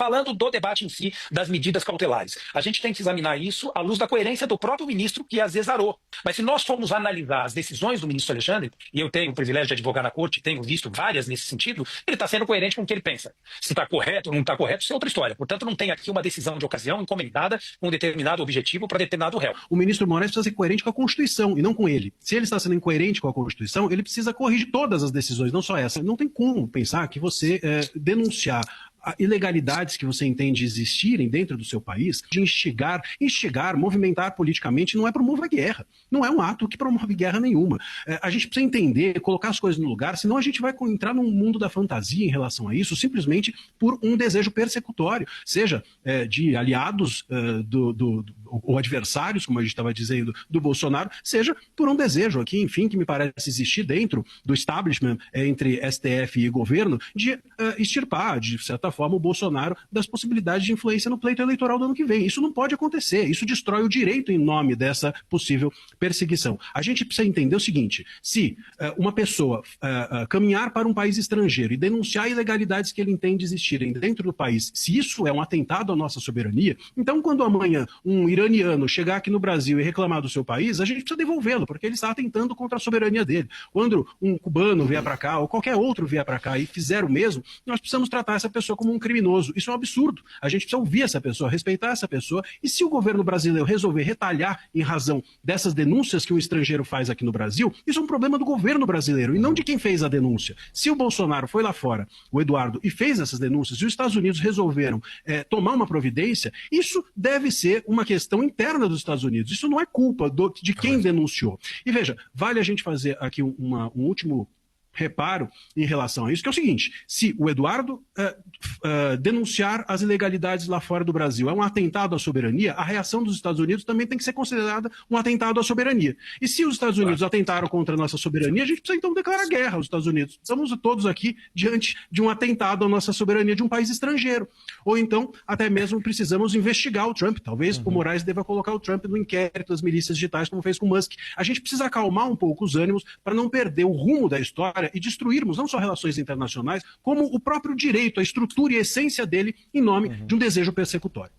falando do debate em si das medidas cautelares. A gente tem que examinar isso à luz da coerência do próprio ministro que as exarou. Mas se nós formos analisar as decisões do ministro Alexandre, e eu tenho o privilégio de advogar na corte, tenho visto várias nesse sentido, ele está sendo coerente com o que ele pensa. Se está correto ou não está correto, isso é outra história. Portanto, não tem aqui uma decisão de ocasião encomendada com um determinado objetivo para determinado réu. O ministro Moraes precisa ser coerente com a Constituição e não com ele. Se ele está sendo incoerente com a Constituição, ele precisa corrigir todas as decisões, não só essa. Não tem como pensar que você denunciar ilegalidades que você entende existirem dentro do seu país, de instigar, movimentar politicamente, não é promover guerra. Não é um ato que promove guerra nenhuma. A gente precisa entender, colocar as coisas no lugar, senão a gente vai entrar num mundo da fantasia em relação a isso, simplesmente por um desejo persecutório, seja de aliados ou adversários, como a gente estava dizendo, do Bolsonaro, seja por um desejo aqui, enfim, que me parece existir dentro do establishment entre STF e governo, de extirpar, de certa forma, o Bolsonaro das possibilidades de influência no pleito eleitoral do ano que vem. Isso não pode acontecer, isso destrói o direito em nome dessa possível perseguição. A gente precisa entender o seguinte, se uma pessoa caminhar para um país estrangeiro e denunciar ilegalidades que ele entende existirem dentro do país, se isso é um atentado à nossa soberania, então quando amanhã um iraniano chegar aqui no Brasil e reclamar do seu país, a gente precisa devolvê-lo, porque ele está atentando contra a soberania dele. Quando um cubano vier para cá, ou qualquer outro vier para cá e fizer o mesmo, nós precisamos tratar essa pessoa como um criminoso. Isso é um absurdo. A gente precisa ouvir essa pessoa, respeitar essa pessoa, e se o governo brasileiro resolver retalhar em razão dessas denúncias que um estrangeiro faz aqui no Brasil, isso é um problema do governo brasileiro e não de quem fez a denúncia. Se o Bolsonaro foi lá fora, o Eduardo, e fez essas denúncias, e os Estados Unidos resolveram tomar uma providência, isso deve ser uma questão interna dos Estados Unidos. Isso não é culpa de quem denunciou. E veja, vale a gente fazer aqui um último reparo em relação a isso, que é o seguinte, se o Eduardo denunciar as ilegalidades lá fora do Brasil é um atentado à soberania, a reação dos Estados Unidos também tem que ser considerada um atentado à soberania. E se os Estados Unidos atentaram contra a nossa soberania, a gente precisa então declarar guerra aos Estados Unidos. Estamos todos aqui diante de um atentado à nossa soberania de um país estrangeiro. Ou então, até mesmo precisamos investigar o Trump. Talvez o Moraes deva colocar o Trump no inquérito das milícias digitais, como fez com o Musk. A gente precisa acalmar um pouco os ânimos para não perder o rumo da história e destruirmos não só relações internacionais, como o próprio direito, a estrutura e a essência dele em nome de um desejo persecutório.